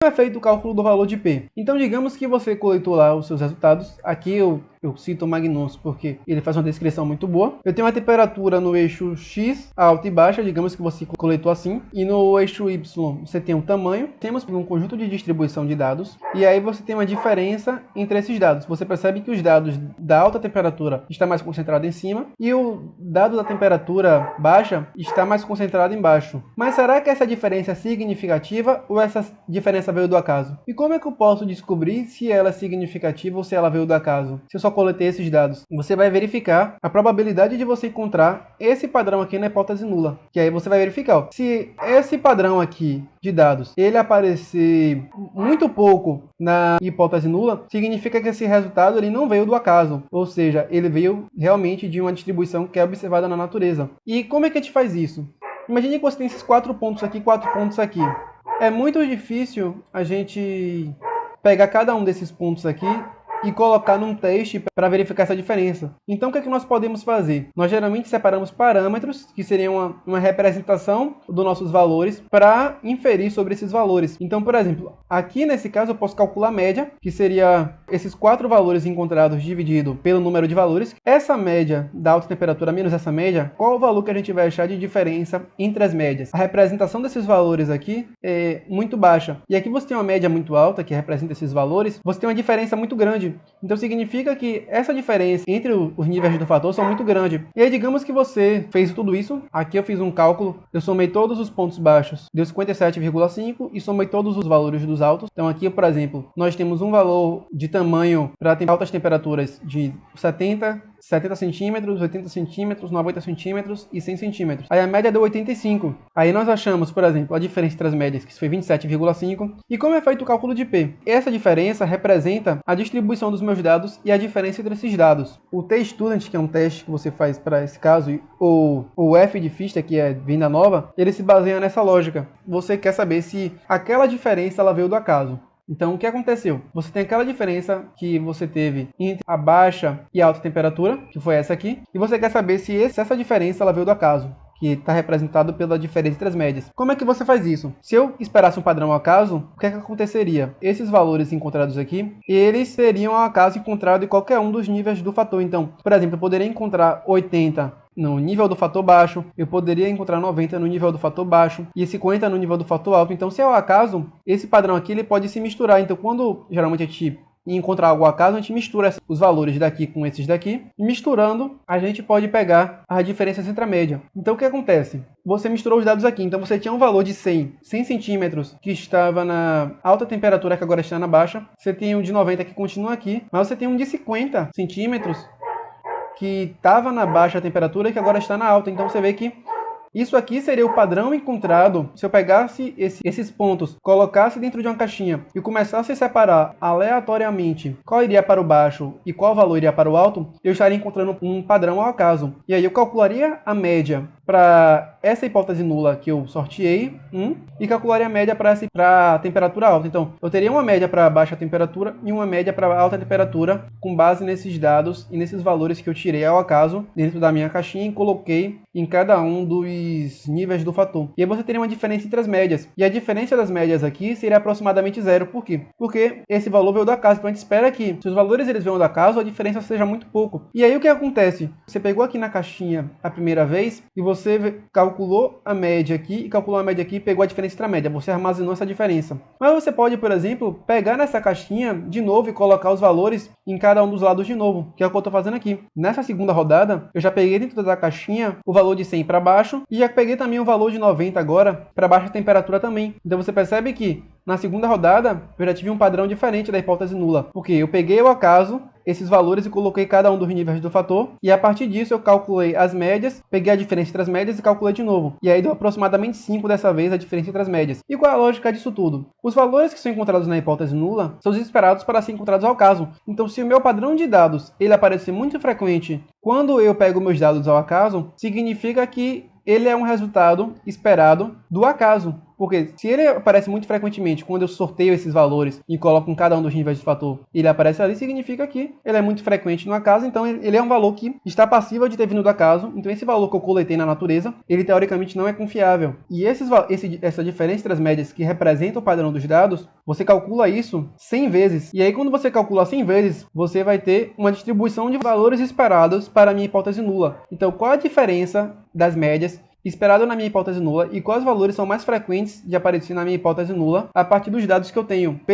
É feito o cálculo do valor de P. Então, digamos que você coletou lá os seus resultados. Aqui eu cito o Magnus porque ele faz uma descrição muito boa. Eu tenho uma temperatura no eixo X, alta e baixa, digamos que você coletou assim. E no eixo Y você tem um tamanho. Temos um conjunto de distribuição de dados. E aí você tem uma diferença entre esses dados. Você percebe que os dados da alta temperatura está mais concentrado em cima e o dado da temperatura baixa está mais concentrado embaixo. Mas será que essa diferença é significativa ou essa diferença veio do acaso? E como é que eu posso descobrir se ela é significativa ou se ela veio do acaso? Se eu só coletei esses dados, você vai verificar a probabilidade de você encontrar esse padrão aqui na hipótese nula. Que aí você vai verificar, ó, se esse padrão aqui de dados ele aparecer muito pouco na hipótese nula, significa que esse resultado ele não veio do acaso, ou seja, ele veio realmente de uma distribuição que é observada na natureza. E como é que a gente faz isso? Imagine que você tem esses 4 pontos aqui, 4 pontos aqui. É muito difícil a gente pegar cada um desses pontos aqui e colocar num teste para verificar essa diferença. Então, o que é que nós podemos fazer? Nós geralmente separamos parâmetros, que seriam uma representação dos nossos valores, para inferir sobre esses valores. Então, por exemplo, aqui nesse caso eu posso calcular a média, que seria esses 4 valores encontrados dividido pelo número de valores. Essa média da alta temperatura menos essa média, qual o valor que a gente vai achar de diferença entre as médias? A representação desses valores aqui é muito baixa. E aqui você tem uma média muito alta, que representa esses valores, você tem uma diferença muito grande. Então significa que essa diferença entre os níveis do fator são muito grande. E aí digamos que você fez tudo isso. Aqui eu fiz um cálculo, eu somei todos os pontos baixos, deu 57,5 e somei todos os valores dos altos. Então aqui, por exemplo, nós temos um valor de tamanho para altas temperaturas de 70 centímetros, 80 centímetros, 90 centímetros e 100 centímetros. Aí a média deu 85. Aí nós achamos, por exemplo, a diferença entre as médias, que foi 27,5. E como é feito o cálculo de P? Essa diferença representa a distribuição dos meus dados e a diferença entre esses dados. O T-Student, que é um teste que você faz para esse caso, ou o F de Fichte, que é vinda nova, ele se baseia nessa lógica. Você quer saber se aquela diferença ela veio do acaso. Então, o que aconteceu? Você tem aquela diferença que você teve entre a baixa e a alta temperatura, que foi essa aqui, e você quer saber se essa diferença ela veio do acaso, que está representado pela diferença entre as médias. Como é que você faz isso? Se eu esperasse um padrão ao acaso, o que é que aconteceria? Esses valores encontrados aqui, eles seriam ao acaso encontrado em qualquer um dos níveis do fator. Então, por exemplo, eu poderia encontrar 80 no nível do fator baixo, eu poderia encontrar 90 no nível do fator baixo e 50 no nível do fator alto. Então, se é ao acaso, esse padrão aqui ele pode se misturar. Então, quando geralmente a gente encontrar algo ao acaso, a gente mistura os valores daqui com esses daqui, e misturando, a gente pode pegar as diferenças entre a média. Então, o que acontece? Você misturou os dados aqui, então você tinha um valor de 100 centímetros que estava na alta temperatura, que agora está na baixa, você tem um de 90 que continua aqui, mas você tem um de 50 centímetros que estava na baixa temperatura e que agora está na alta. Então você vê que isso aqui seria o padrão encontrado se eu pegasse esses pontos, colocasse dentro de uma caixinha e começasse a separar aleatoriamente qual iria para o baixo e qual valor iria para o alto, eu estaria encontrando um padrão ao acaso. E aí eu calcularia a média para essa hipótese nula que eu sorteei, e calcularia a média para a temperatura alta. Então, eu teria uma média para baixa temperatura e uma média para alta temperatura com base nesses dados e nesses valores que eu tirei ao acaso dentro da minha caixinha e coloquei em cada um dos níveis do fator. E aí você teria uma diferença entre as médias. E a diferença das médias aqui seria aproximadamente zero. Por quê? Porque esse valor veio do acaso. Então a gente espera que, se os valores eles venham do acaso, a diferença seja muito pouco. E aí o que acontece? Você pegou aqui na caixinha a primeira vez e você calculou a média aqui e calculou a média aqui e pegou a diferença entre a média. Você armazenou essa diferença. Mas você pode, por exemplo, pegar nessa caixinha de novo e colocar os valores em cada um dos lados de novo, que é o que eu estou fazendo aqui. Nessa segunda rodada, eu já peguei dentro da caixinha o valor de 100 para baixo e já peguei também o valor de 90 agora para baixa temperatura também. Então você percebe que na segunda rodada eu já tive um padrão diferente da hipótese nula, porque eu peguei ao acaso esses valores e coloquei cada um dos níveis do fator, e a partir disso eu calculei as médias, peguei a diferença entre as médias e calculei de novo. E aí deu aproximadamente 5 dessa vez a diferença entre as médias. E qual é a lógica disso tudo? Os valores que são encontrados na hipótese nula são os esperados para ser encontrados ao acaso. Então se o meu padrão de dados ele aparecer muito frequente quando eu pego meus dados ao acaso, significa que ele é um resultado esperado do acaso. Porque se ele aparece muito frequentemente quando eu sorteio esses valores e coloco em cada um dos níveis de fator, ele aparece ali, significa que ele é muito frequente no acaso, então ele é um valor que está passível de ter vindo do acaso. Então esse valor que eu coletei na natureza, ele teoricamente não é confiável. E essa diferença entre as médias que representa o padrão dos dados, você calcula isso 100 vezes. E aí quando você calcula 100 vezes, você vai ter uma distribuição de valores esperados para a minha hipótese nula. Então qual a diferença das médias esperado na minha hipótese nula e quais valores são mais frequentes de aparecer na minha hipótese nula a partir dos dados que eu tenho. P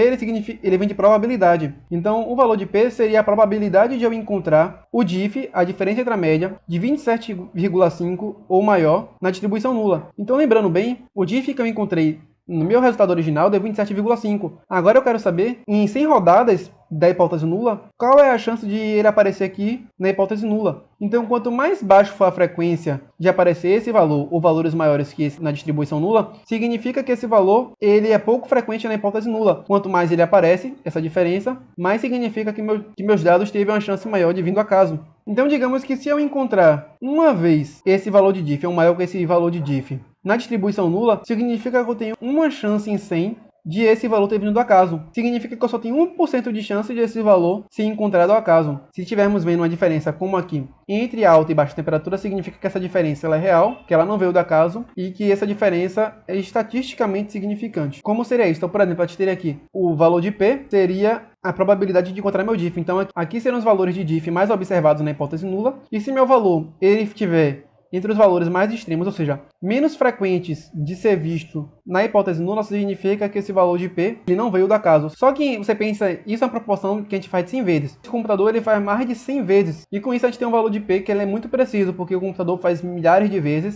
ele vem de probabilidade. Então, o valor de P seria a probabilidade de eu encontrar o DIF, a diferença entre a média, de 27,5 ou maior na distribuição nula. Então, lembrando bem, o DIF que eu encontrei no meu resultado original deu 27,5. Agora eu quero saber, em 100 rodadas da hipótese nula, qual é a chance de ele aparecer aqui na hipótese nula. Então, quanto mais baixo for a frequência de aparecer esse valor ou valores maiores que esse na distribuição nula, significa que esse valor ele é pouco frequente na hipótese nula. Quanto mais ele aparece, essa diferença, mais significa que meus dados teve uma chance maior de vir do acaso. Então, digamos que se eu encontrar uma vez esse valor de diff é maior que esse valor de diff na distribuição nula, significa que eu tenho uma chance em 100 de esse valor ter vindo do acaso. Significa que eu só tenho 1% de chance de esse valor ser encontrado ao acaso. Se estivermos vendo uma diferença como aqui, entre alta e baixa temperatura, significa que essa diferença ela é real, que ela não veio do acaso e que essa diferença é estatisticamente significante. Como seria isso? Então, por exemplo, a gente teria aqui o valor de P seria a probabilidade de encontrar meu diff. Então, aqui serão os valores de diff mais observados na hipótese nula. E se meu valor ele estiver entre os valores mais extremos, ou seja, menos frequentes de ser visto na hipótese nula, significa que esse valor de P ele não veio do acaso. Só que você pensa, isso é uma proporção que a gente faz de 100 vezes. O computador ele faz mais de 100 vezes. E com isso a gente tem um valor de P que ele é muito preciso, porque o computador faz milhares de vezes